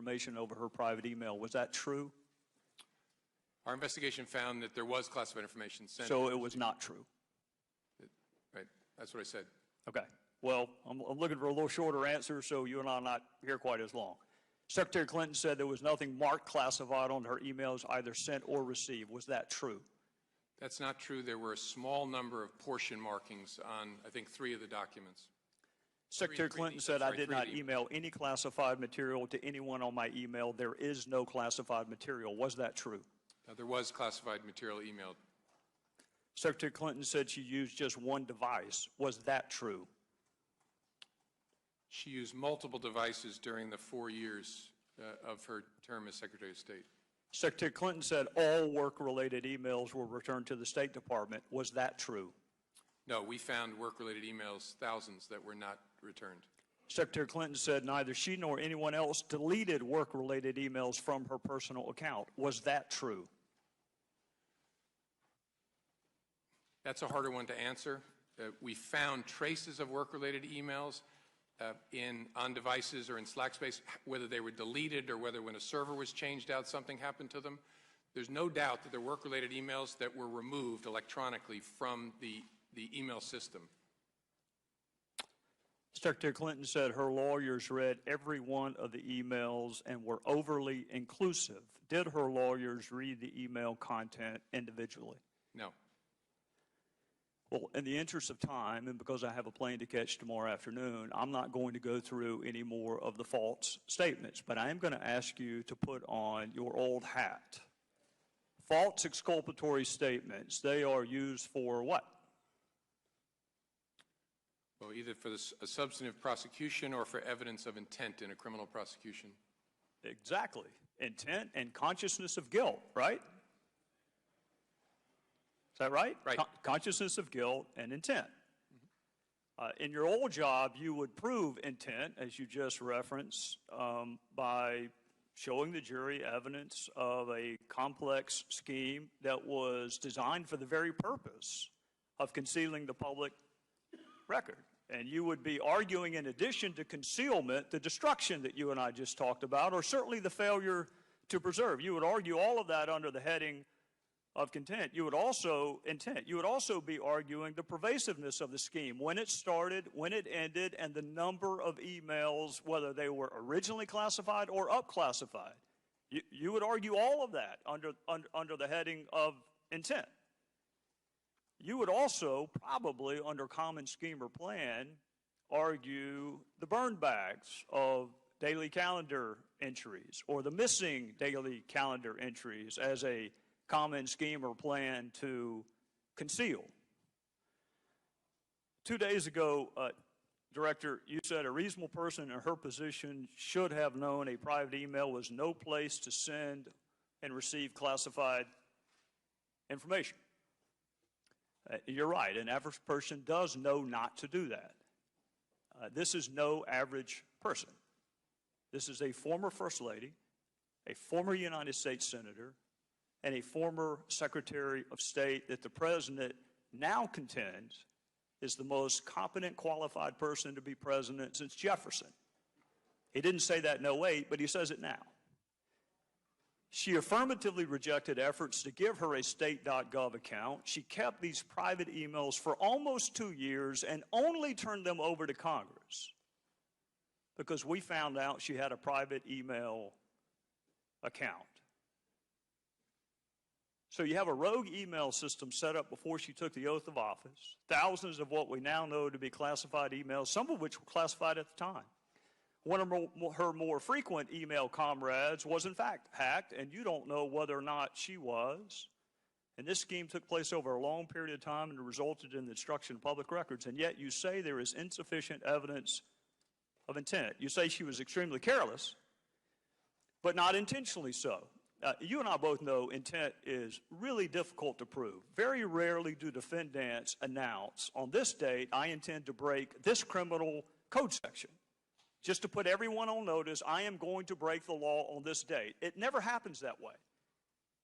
information over her private email. Was that true? Our investigation found that there was classified information sent. So it was not true? Right. That's what I said. Okay. Well, I'm looking for a little shorter answer, so you and I are not here quite as long. Secretary Clinton said there was nothing marked classified on her emails either sent or received. Was that true? That's not true. There were a small number of portion markings on, I think, 3 of the documents. Secretary Clinton said, I did not email any classified material to anyone on my email. There is no classified material. Was that true? There was classified material emailed. Secretary Clinton said she used just one device. Was that true? She used multiple devices during the 4 years of her term as Secretary of State. Secretary Clinton said all work-related emails were returned to the State Department. Was that true? No, we found work-related emails, thousands, that were not returned. Secretary Clinton said neither she nor anyone else deleted work-related emails from her personal account. Was that true? That's a harder one to answer. We found traces of work-related emails on devices or in Slack space, whether they were deleted or whether when a server was changed out, something happened to them. There's no doubt that there were work-related emails that were removed electronically from the email system. Secretary Clinton said her lawyers read every one of the emails and were overly inclusive. Did her lawyers read the email content individually? No. Well, in the interest of time, and because I have a plane to catch tomorrow afternoon, I'm not going to go through any more of the false statements, but I am going to ask you to put on your old hat. False exculpatory statements, they are used for what? Well, either for a substantive prosecution or for evidence of intent in a criminal prosecution. Exactly. Intent and consciousness of guilt, right? Is that right? Right. Consciousness of guilt and intent. In your old job, you would prove intent, as you just referenced, by showing the jury evidence of a complex scheme that was designed for the very purpose of concealing the public record. And you would be arguing, in addition to concealment, the destruction that you and I just talked about, or certainly the failure to preserve. You would argue all of that under the heading of intent. You would also be arguing the pervasiveness of the scheme, when it started, when it ended, and the number of emails, whether they were originally classified or up-classified. You would argue all of that under the heading of intent. You would also probably, under common scheme or plan, argue the burn bags of daily calendar entries or the missing daily calendar entries as a common scheme or plan to conceal. 2 days ago, Director, you said a reasonable person in her position should have known a private email was no place to send and receive classified information. You're right, an average person does know not to do that. This is no average person. This is a former First Lady, a former United States Senator, and a former Secretary of State that the President now contends is the most competent, qualified person to be president since Jefferson. He didn't say that in 2008, but he says it now. She affirmatively rejected efforts to give her a state.gov account. She kept these private emails for almost 2 years and only turned them over to Congress because we found out she had a private email account. So you have a rogue email system set up before she took the oath of office, thousands of what we now know to be classified emails, some of which were classified at the time. One of her more frequent email comrades was in fact hacked, and you don't know whether or not she was. And this scheme took place over a long period of time and resulted in the destruction of public records, and yet you say there is insufficient evidence of intent. You say she was extremely careless, but not intentionally so. You and I both know intent is really difficult to prove. Very rarely do defendants announce, on this date, I intend to break this criminal code section. Just to put everyone on notice, I am going to break the law on this date. It never happens that way.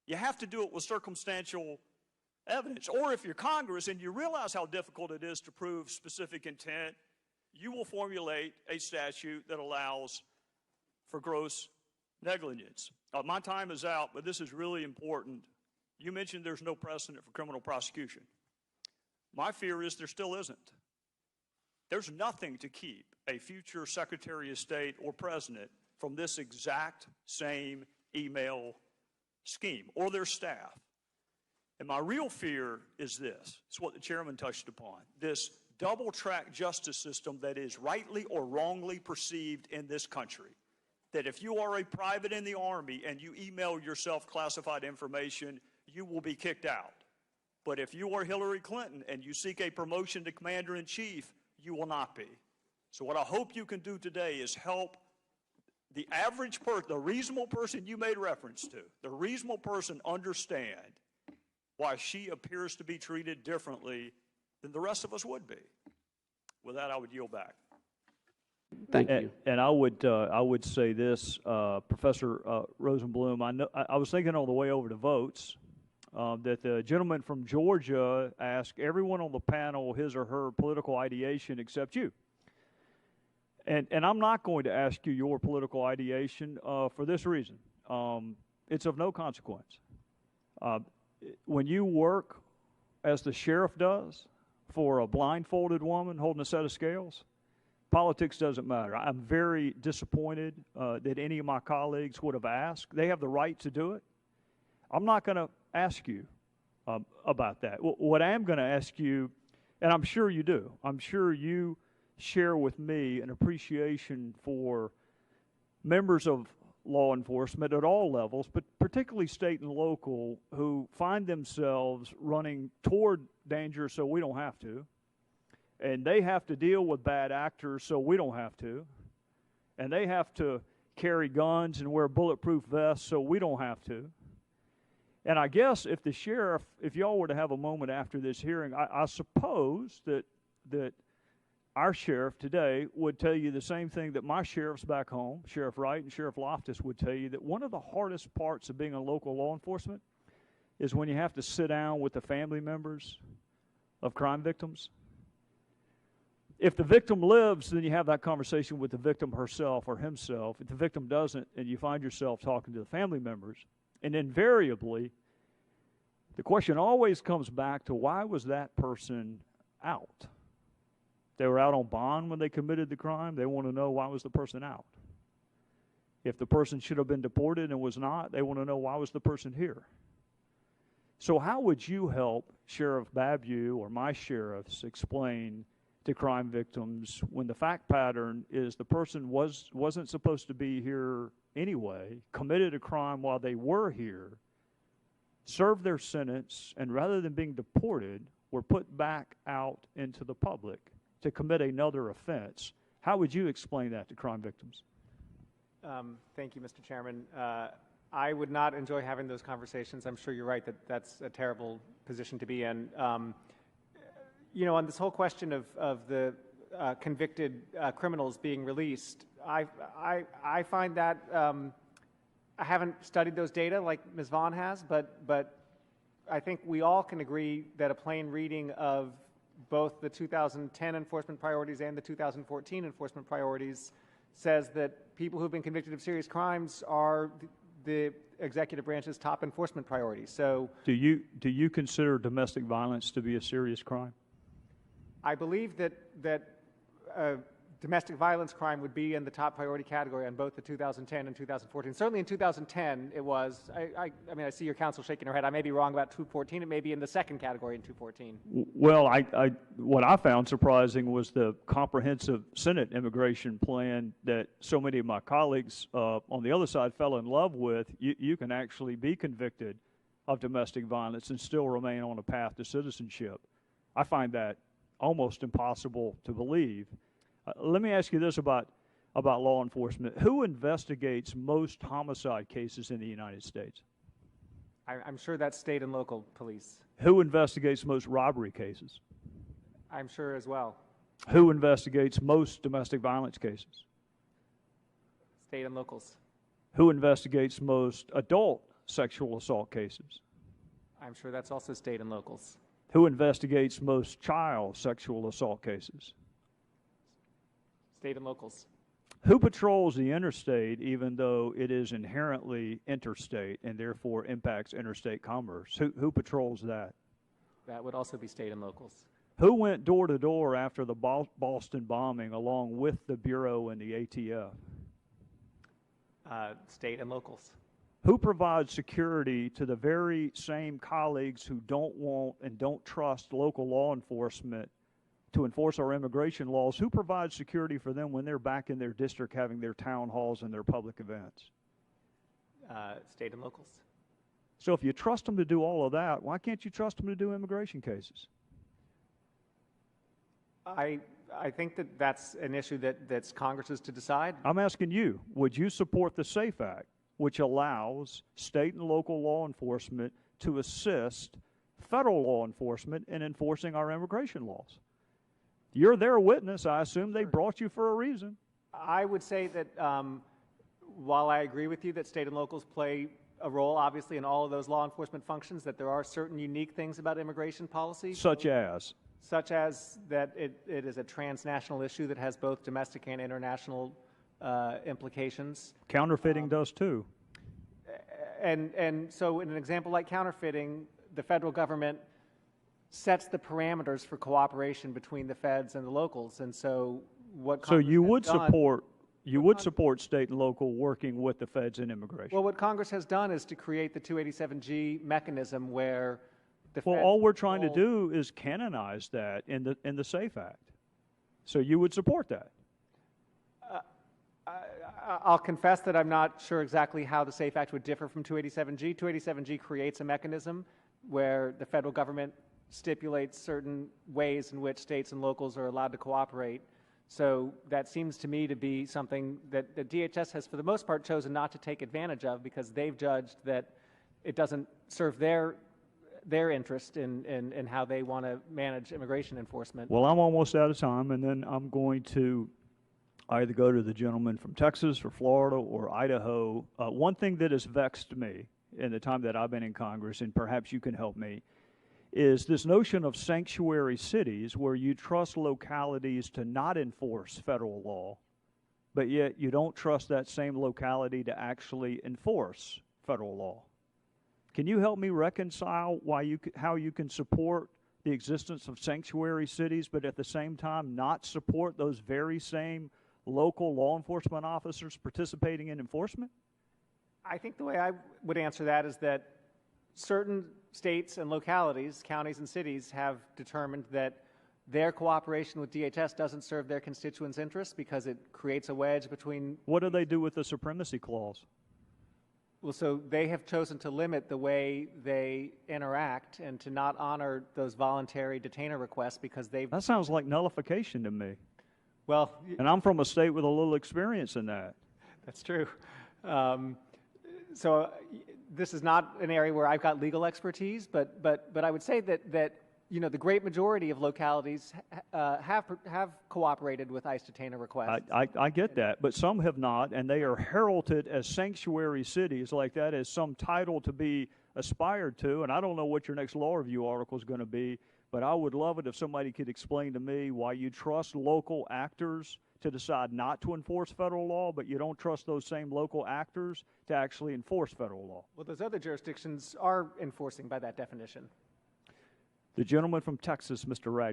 You have to do it with circumstantial evidence. Or if you're Congress and you realize how difficult it is to prove specific intent, you will formulate a statute that allows for gross Negligence. My time is out, but this is really important. You mentioned there's no precedent for criminal prosecution. My fear is there still isn't. There's nothing to keep a future Secretary of State or President from this exact same email scheme or their staff. And my real fear is this. It's what the chairman touched upon. This double-track justice system that is rightly or wrongly perceived in this country. That if you are a private in the Army and you email yourself classified information, you will be kicked out. But if you are Hillary Clinton and you seek a promotion to Commander-in-Chief, you will not be. So what I hope you can do today is help the average person, the reasonable person you made reference to, the reasonable person understand why she appears to be treated differently than the rest of us would be. With that, I would yield back. Thank you. And I would say this, Professor Rosenblum. I was thinking on the way over to votes that the gentleman from Georgia asked everyone on the panel his or her political ideation except you. And I'm not going to ask you your political ideation for this reason. It's of no consequence. When you work, as the sheriff does, for a blindfolded woman holding a set of scales, politics doesn't matter. I'm very disappointed that any of my colleagues would have asked. They have the right to do it. I'm not going to ask you about that. What I am going to ask you, and I'm sure you do, I'm sure you share with me an appreciation for members of law enforcement at all levels, but particularly state and local, who find themselves running toward danger so we don't have to. And they have to deal with bad actors so we don't have to. And they have to carry guns and wear bulletproof vests so we don't have to. And I guess if the sheriff, if y'all were to have a moment after this hearing, I suppose that our sheriff today would tell you the same thing that my sheriffs back home, Sheriff Wright and Sheriff Loftus, would tell you, that one of the hardest parts of being a local law enforcement is when you have to sit down with the family members of crime victims. If the victim lives, then you have that conversation with the victim herself or himself. If the victim doesn't, and you find yourself talking to the family members, and invariably, the question always comes back to, why was that person out? They were out on bond when they committed the crime. They want to know, why was the person out? If the person should have been deported and was not, they want to know, why was the person here? So how would you help Sheriff Babu or my sheriffs explain to crime victims when the fact pattern is the person wasn't supposed to be here anyway, committed a crime while they were here, served their sentence, and rather than being deported, were put back out into the public to commit another offense? How would you explain that to crime victims? Thank you, Mr. Chairman. I would not enjoy having those conversations. I'm sure you're right that that's a terrible position to be in. You know, on this whole question of the convicted criminals being released, I find that I haven't studied those data like Ms. Vaughn has, but I think we all can agree that a plain reading of both the 2010 enforcement priorities and the 2014 enforcement priorities says that people who've been convicted of serious crimes are the executive branch's top enforcement priorities. So, do you consider domestic violence to be a serious crime? I believe that domestic violence crime would be in the top priority category on both the 2010 and 2014. Certainly in 2010 it was. I mean, I see your counsel shaking her head. I may be wrong about 214. It may be in the second category in 214. Well, what I found surprising was the comprehensive Senate immigration plan that so many of my colleagues on the other side fell in love with. You can actually be convicted of domestic violence and still remain on a path to citizenship. I find that almost impossible to believe. Let me ask you this about law enforcement. Who investigates most homicide cases in the United States? I'm sure that's state and local police. Who investigates most robbery cases? I'm sure as well. Who investigates most domestic violence cases? State and locals. Who investigates most adult sexual assault cases? I'm sure that's also state and locals. Who investigates most child sexual assault cases? State and locals. Who patrols the interstate even though it is inherently interstate and therefore impacts interstate commerce? Who patrols that? That would also be state and locals. Who went door to door after the Boston bombing along with the Bureau and the ATF? State and locals. Who provides security to the very same colleagues who don't want and don't trust local law enforcement to enforce our immigration laws? Who provides security for them when they're back in their district having their town halls and their public events? State and locals. So if you trust them to do all of that, why can't you trust them to do immigration cases? I think that that's an issue that's Congress's to decide. I'm asking you, would you support the SAFE Act, which allows state and local law enforcement to assist federal law enforcement in enforcing our immigration laws? You're their witness. I assume they brought you for a reason. I would say that while I agree with you that state and locals play a role, obviously, in all of those law enforcement functions, that there are certain unique things about immigration policy. Such as that it is a transnational issue that has both domestic and international implications. counterfeiting does too. And so in an example like counterfeiting, the federal government sets the parameters for cooperation between the feds and the locals. And so what So Congress you has would done- support you would support state and local working with the feds in immigration. Well, what Congress has done is to create the 287G mechanism where the Well, feds all we're trying to control- do is canonize that in the SAFE Act. So you would support that? I'll confess that I'm not sure exactly how the SAFE Act would differ from 287G. 287G creates a mechanism where the federal government stipulates certain ways in which states and locals are allowed to cooperate. So that seems to me to be something that the DHS has, for the most part, chosen not to take advantage of because they've judged that it doesn't serve their interest in how they want to manage immigration enforcement. Well, I'm almost out of time, and then I'm going to either go to the gentleman from Texas or Florida or Idaho. One thing that has vexed me in the time that I've been in Congress, and perhaps you can help me, is this notion of sanctuary cities where you trust localities to not enforce federal law, but yet you don't trust that same locality to actually enforce federal law. Can you help me reconcile how you can support the existence of sanctuary cities, but at the same time not support those very same local law enforcement officers participating in enforcement? I think the way I would answer that is that certain states and localities, counties and cities, have determined that their cooperation with DHS doesn't serve their constituents' interests because it creates a wedge between... What do they do with the supremacy clause? Well, so they have chosen to limit the way they interact and to not honor those voluntary detainer requests because they've... That sounds like nullification to me. Well... And I'm from a state with a little experience in that. That's true. So this is not an area where I've got legal expertise, but I would say that you know, the great majority of localities have cooperated with ICE detainer requests. I get that, but some have not, and they are heralded as sanctuary cities like that as some title to be aspired to, and I don't know what your next law review article is going to be, but I would love it if somebody could explain to me why you trust local actors to decide not to enforce federal law, but you don't trust those same local actors to actually enforce federal law. Well, those other jurisdictions are enforcing by that definition. The gentleman from Texas, Mr. Rad.